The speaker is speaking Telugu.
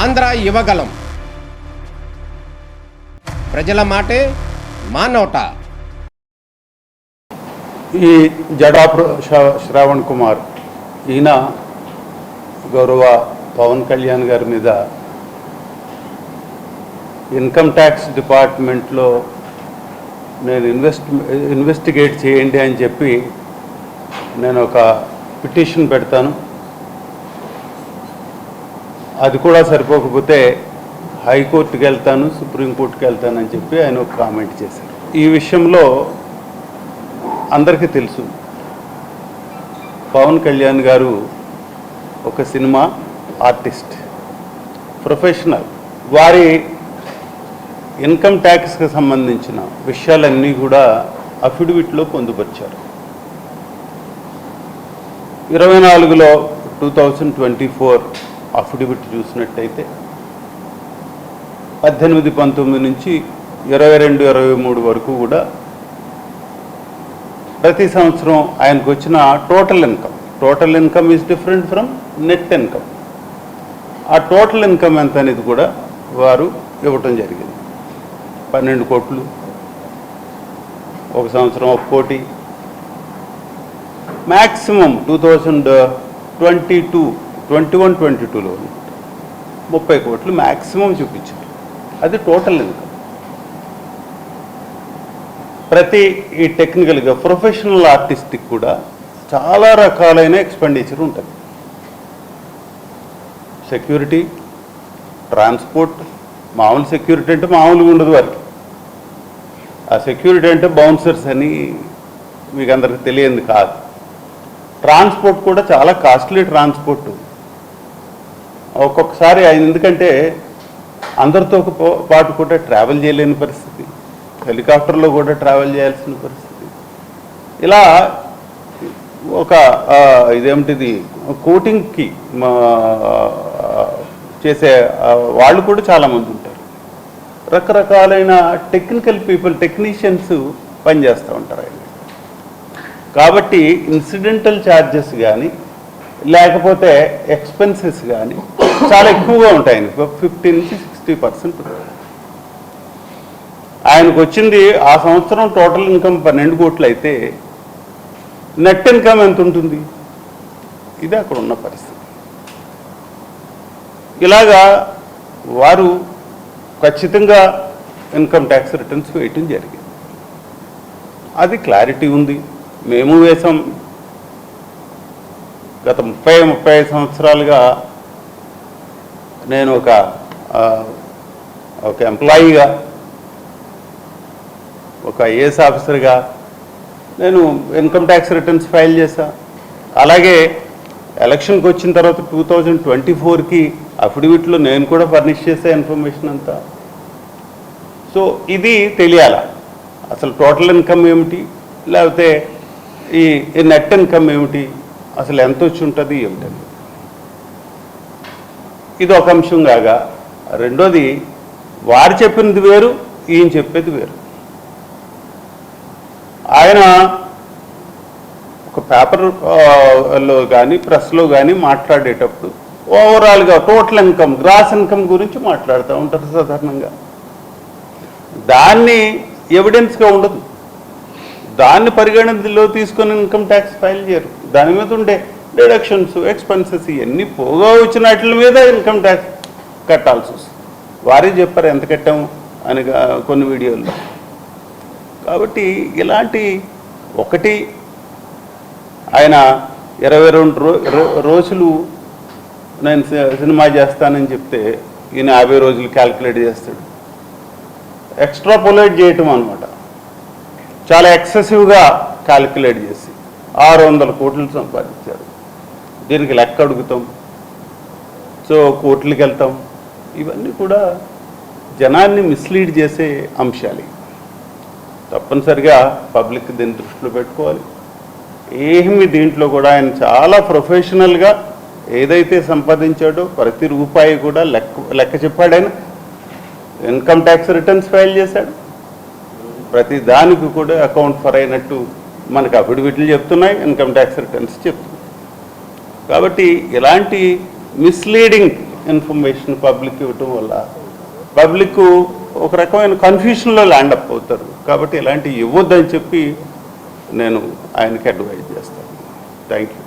ఆంధ్ర యువగలం. ప్రజల మాటే మా నోట. ఈ జడా శ్రావణ్ కుమార్ ఈయన గౌరవ పవన్ కళ్యాణ్ గారి మీద ఇన్కమ్ ట్యాక్స్ డిపార్ట్మెంట్లో నేను ఇన్వెస్టిగేట్ చేయండి అని చెప్పి నేను ఒక పిటిషన్ పెడతాను, అది కూడా సరిపోకపోతే హైకోర్టుకి వెళ్తాను, సుప్రీంకోర్టుకి వెళ్తానని చెప్పి ఆయన ఒక కామెంట్ చేశారు. ఈ విషయంలో అందరికీ తెలుసు, పవన్ కళ్యాణ్ గారు ఒక సినిమా ఆర్టిస్ట్, ప్రొఫెషనల్. వారి ఇన్కమ్ ట్యాక్స్కి సంబంధించిన విషయాలన్నీ కూడా అఫిడవిట్లో పొందుపరిచారు. 24లో 2024 అఫిడవిట్ చూసినట్టయితే 18-19 నుంచి 22-23 వరకు కూడా ప్రతి సంవత్సరం ఆయనకు వచ్చిన total income is different from net income. ఆ టోటల్ ఇన్కమ్ ఎంత అనేది కూడా వారు ఇవ్వటం జరిగింది. 12 కోట్లు, ఒక సంవత్సరం 1 కోటి, మ్యాక్సిమం 2021-22లో 30 కోట్లు మ్యాక్సిమం చూపించారు. అది టోటల్ ఇన్కమ్. ప్రతి ఈ టెక్నికల్గా ప్రొఫెషనల్ ఆర్టిస్ట్కి కూడా చాలా రకాలైన ఎక్స్పెండిచర్ ఉంటుంది. Security, transport. మామూలు సెక్యూరిటీ అంటే మామూలుగా ఉండదు వారికి. ఆ సెక్యూరిటీ అంటే బౌన్సర్స్ అని మీకు అందరికి తెలియంది కాదు. ట్రాన్స్పోర్ట్ కూడా చాలా కాస్ట్లీ ట్రాన్స్పోర్ట్. ఒక్కొక్కసారి ఆయన ఎందుకంటే అందరితో పాటు కూడా ట్రావెల్ చేయలేని పరిస్థితి, హెలికాప్టర్లో కూడా ట్రావెల్ చేయాల్సిన పరిస్థితి. ఇలా ఒక ఇదేమిటిది కోటింగ్కి చేసే వాళ్ళు కూడా చాలామంది ఉంటారు. రకరకాలైన టెక్నికల్ పీపుల్, టెక్నీషియన్స్ పనిచేస్తూ ఉంటారు ఆయన. కాబట్టి ఇన్సిడెంటల్ ఛార్జెస్ కానీ లేకపోతే ఎక్స్పెన్సెస్ కానీ చాలా ఎక్కువగా ఉంటాయి. 50-60% ఆయనకు వచ్చింది ఆ సంవత్సరం టోటల్ ఇన్కమ్ 12 కోట్లు అయితే నెట్ ఇన్కమ్ ఎంత ఉంటుంది? ఇది అక్కడ ఉన్న పరిస్థితి. ఇలాగా వారు ఖచ్చితంగా ఇన్కమ్ ట్యాక్స్ రిటర్న్స్ వేయటం జరిగింది. అది క్లారిటీ ఉంది, మేము వేసాం. గత 30-35 సంవత్సరాలుగా నేను ఒక ఎంప్లాయీగా, ఒక ఐఏఎస్ ఆఫీసర్గా నేను ఇన్కమ్ ట్యాక్స్ రిటర్న్స్ ఫైల్ చేశా. అలాగే ఎలక్షన్కి వచ్చిన తర్వాత 2024కి అఫిడవిట్లో నేను కూడా ఫర్నిష్ చేసే ఇన్ఫర్మేషన్ అంతా. సో ఇది తెలియాలా, అసలు టోటల్ ఇన్కమ్ ఏమిటి, లేకపోతే ఈ నెట్ ఇన్కమ్ ఏమిటి, అసలు ఎంత వచ్చి ఉంటుంది ఏమిటని. ఇది ఒక అంశం కాగా, రెండోది వారు చెప్పినది వేరు, ఈయన చెప్పేది వేరు. ఆయన ఒక పేపర్లో కానీ ప్రెస్లో కానీ మాట్లాడేటప్పుడు ఓవరాల్గా టోటల్ ఇన్కమ్, గ్రాస్ ఇన్కమ్ గురించి మాట్లాడుతూ ఉంటారు సాధారణంగా. దాన్ని ఎవిడెన్స్గా ఉండదు, దాన్ని పరిగణనలో తీసుకొని ఇన్కమ్ ట్యాక్స్ ఫైల్ చేయరు. దాని మీద ఉండే డిడక్షన్స్, ఎక్స్పెన్సెస్ ఇవన్నీ పోగా వచ్చిన వాటి మీద ఇన్కమ్ ట్యాక్స్ కట్టాల్సి వస్తుంది. వారే చెప్పారు ఎంత కట్టాము అని కొన్ని వీడియోల్లో. కాబట్టి ఇలాంటి ఒకటి ఆయన 22 రోజులు నేను సినిమా చేస్తానని చెప్తే ఈయన 50 రోజులు క్యాల్కులేట్ చేస్తాడు. ఎక్స్ట్రాపోలేట్ చేయటం అనమాట. చాలా ఎక్సెసివ్గా క్యాల్కులేట్ చేసి 600 కోట్లు సంపాదించారు. దీనికి లెక్క అడుగుతాం, సో కోర్టులకు వెళ్తాం. ఇవన్నీ కూడా జనాన్ని మిస్లీడ్ చేసే అంశాలు. తప్పనిసరిగా పబ్లిక్ దీన్ని దృష్టిలో పెట్టుకోవాలి. ఏమి దీంట్లో కూడా ఆయన చాలా ప్రొఫెషనల్గా ఏదైతే సంపాదించాడో ప్రతి రూపాయి కూడా లెక్క చెప్పాడు. ఆయన ఇన్కమ్ ట్యాక్స్ రిటర్న్స్ ఫైల్ చేశాడు. ప్రతి దానికి కూడా అకౌంట్ ఫర్ అయినట్టు మనకు అఫిడవిట్లు చెప్తున్నాయి, ఇన్కమ్ ట్యాక్స్ రిటర్న్స్ చెప్తున్నాయి. కాబట్టి ఇలాంటి మిస్లీడింగ్ ఇన్ఫర్మేషన్ పబ్లిక్ ఇవ్వటం వల్ల పబ్లిక్ ఒక రకమైన కన్ఫ్యూషన్లో ల్యాండప్ అవుతారు. కాబట్టి ఇలాంటివి ఇవ్వద్దని చెప్పి నేను ఆయనకి అడ్వైజ్ చేస్తాను. Thank you.